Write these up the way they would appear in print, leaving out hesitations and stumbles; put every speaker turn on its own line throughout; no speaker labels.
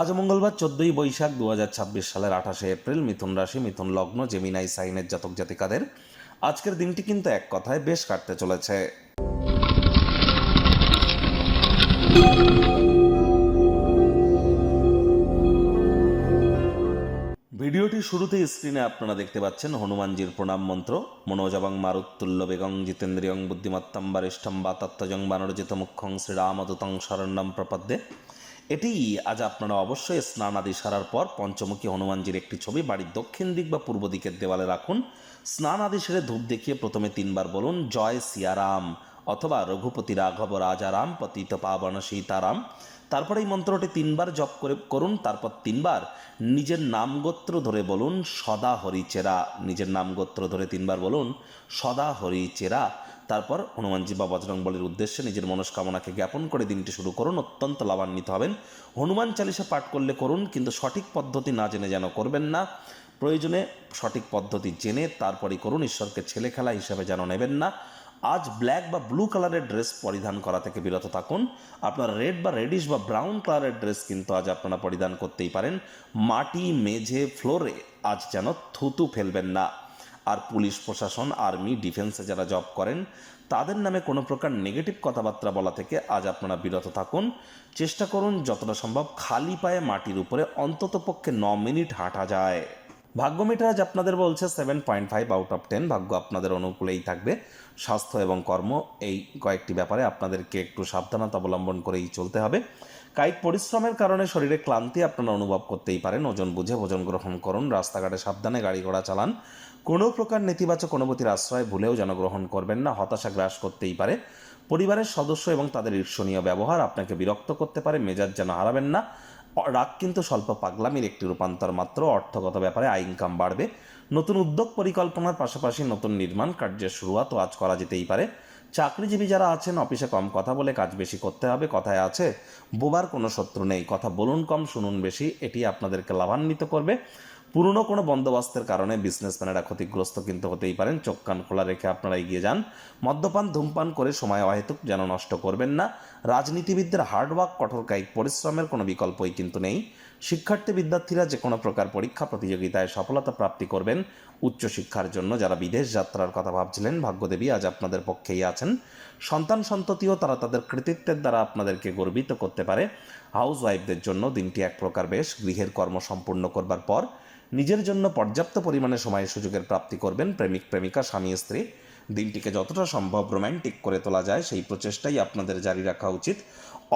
আজ মঙ্গলবার 14ই বৈশাখ 2026 সালের 28শে এপ্রিল। মিথুন রাশি, মিথুন লগ্ন, জেমিনাই সাইনের জাতক জাতিকাদের আজকের দিনটি কিন্তু এক কথায় বেশ কাটতে চলেছে। ভিডিওটি শুরুতে স্ক্রিনে আপনারা দেখতে পাচ্ছেন হনুমানজির প্রণাম মন্ত্র। মনোজবং মারুত্তুল্য বেগং জিতেন্দ্রিয়ং বুদ্ধিমত্তম বরিষ্ঠম বা তত্ত্বজং বানরজিত মুখ্যং শ্রীরামদূতং শরণ্যম প্রপদ্যে। এটি আজ আপনারা অবশ্যই স্নান আদি সারার পর পঞ্চমুখী হনুমানজির একটি ছবি বাড়ির দক্ষিণ দিক বা পূর্ব দিকের দেওয়ালে রাখুন। স্নান আদি সেরে ধূপ দেখিয়ে প্রথমে 3 বার বলুন জয় সিয়ারাম অথবা রঘুপতি রাঘব রাজারাম পতিত পাবন সীতারাম। তারপরে এই মন্ত্রটি 3 বার জপ করুন। তারপর 3 বার নিজের নাম গোত্র ধরে বলুন সদা হরিচেরা। নিজের নাম গোত্র ধরে 3 বার বলুন সদা হরিচেরা। তারপর হনুমানজি বা বজরংবলীর উদ্দেশ্যে নিজের মনস্কামনাকে জ্ঞাপন করে দিনটি শুরু করুন। অত্যন্ত লাভান্বিত হবেন। হনুমান চালিসা পাঠ করলে করুন, কিন্তু সঠিক পদ্ধতি না জেনে যেন করবেন না। প্রয়োজনে সঠিক পদ্ধতি জেনে তারপরই করুন। ঈশ্বরকে ছেলে খেলা হিসাবে যেন নেবেন না। আজ ব্ল্যাক বা ব্লু কালারের ড্রেস পরিধান করা থেকে বিরত থাকুন। আপনারা রেড বা রেডিশ বা ব্রাউন কালারের ড্রেস কিন্তু আজ আপনারা পরিধান করতেই পারেন। মাটি, মেঝে, ফ্লোরে আজ যেন থুতু ফেলবেন না। আর পুলিশ প্রশাসন, আর্মি, ডিফেন্সে যারা জব করেন তাদের নামে কোনো প্রকার নেগেটিভ কথাবার্তা বলা থেকে আজ আপনারা বিরত থাকুন। চেষ্টা করুন যতটা সম্ভব খালি পায়ে মাটির উপরে অন্ততপক্ষে 9 মিনিট হাঁটা যায়। ভাগ্য মিটার আজ আপনাদের বলছে 7.5 আউট অফ 10। ভাগ্য আপনাদের অনুকূলেই থাকবে। স্বাস্থ্য এবং কর্ম এই কয়েকটি ব্যাপারে আপনাদেরকে একটু সাবধানতা অবলম্বন করেই চলতে হবে। কায়িক পরিশ্রমের কারণে শরীরে ক্লান্তি আপনারা অনুভব করতেই পারেন। ওজন বুঝে ভোজন গ্রহণ করুন। রাস্তাঘাটে সাবধানে গাড়ি ঘোড়া চালান। কোনো প্রকার নেতিবাচক অনুভূতির আশ্রয় ভুলেও যেন গ্রহণ করবেন না। হতাশা গ্রাস করতেই পারে। পরিবারের সদস্য এবং তাদের ঈর্ষণীয় ব্যবহার আপনাকে বিরক্ত করতে পারে। মেজাজ যেন হারাবেন না। রাগ কিন্তু স্বল্প পাগলামির একটি রূপান্তর মাত্র। অর্থগত ব্যাপারে আয় ইনকাম বাড়বে। নতুন উদ্যোগ পরিকল্পনার পাশাপাশি নতুন নির্মাণ কার্যের শুরুয়াতও আজ করা যেতেই পারে। চাকরিজীবী যারা আছেন অফিসে কম কথা বলে কাজ বেশি করতে হবে। কথায় আছে বোবার কোনো শত্রু নেই। কথা বলুন কম, শুনুন বেশি। এটি আপনাদেরকে লাভান্বিত করবে। পুরনো কোনো বন্দোবস্তের কারণে বিজনেসম্যানেরা ক্ষতিগ্রস্ত কিন্তু হতেই পারেন। চোখ কান খোলা রেখে আপনারা এগিয়ে যান। মদ্যপান ধূমপান করে সময় অহেতুক যেন নষ্ট করবেন না। রাজনীতিবিদদের হার্ডওয়ার্ক, কঠোর কায়িক পরিশ্রমের কোনো বিকল্পই কিন্তু নেই। শিক্ষার্থী বিদ্যার্থীরা যে কোনো প্রকার পরীক্ষা প্রতিযোগিতায় সফলতা প্রাপ্তি করবেন। উচ্চশিক্ষার জন্য যারা বিদেশ যাত্রার কথা ভাবছিলেন, ভাগ্যদেবী আজ আপনাদের পক্ষেই আছেন। সন্তান সন্ততিও তারা তাদের কৃতিত্বের দ্বারা আপনাদেরকে গর্বিত করতে পারে। হাউস ওয়াইফদের জন্য দিনটি এক প্রকার বেশ। গৃহের কর্ম সম্পূর্ণ করবার পর নিজের জন্য পর্যাপ্ত পরিমাণে সময় সুযোগের প্রাপ্তি করবেন। প্রেমিক প্রেমিকা, স্বামী স্ত্রী দিনটিকে যতটা সম্ভব রোম্যান্টিক করে তোলা যায় সেই প্রচেষ্টাই আপনাদের জারি রাখা উচিত।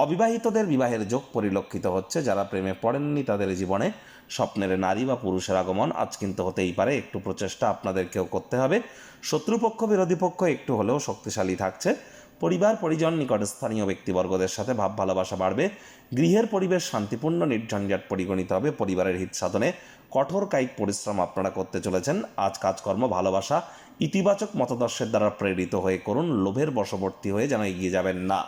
অবিবাহিতদের বিবাহের যোগ পরিলক্ষিত হচ্ছে। যারা প্রেমে পড়েননি তাদের জীবনে স্বপ্নের নারী বা পুরুষের আগমন আজ কিন্তু হতেই পারে। একটু প্রচেষ্টা আপনাদেরকেও করতে হবে। শত্রুপক্ষ বিরোধী পক্ষ একটু হলেও শক্তিশালী থাকছে। পরিবার পরিজন নিকট স্থানীয় ব্যক্তিবর্গদের সাথে ভাব ভালোবাসা বাড়বে। গৃহের পরিবেশ শান্তিপূর্ণ নির্ঝঞ্ঝাট পরিগণিত হবে। পরিবারের হিত সাধনে কঠোর কায়িক পরিশ্রম আপনারা করতে চলেছেন। আজ কাজকর্ম ভালোবাসা ইতিবাচক মতাদর্শের দ্বারা প্রেরিত হয়ে করুন। লোভের বশবর্তী হয়ে যেন এগিয়ে যাবেন না।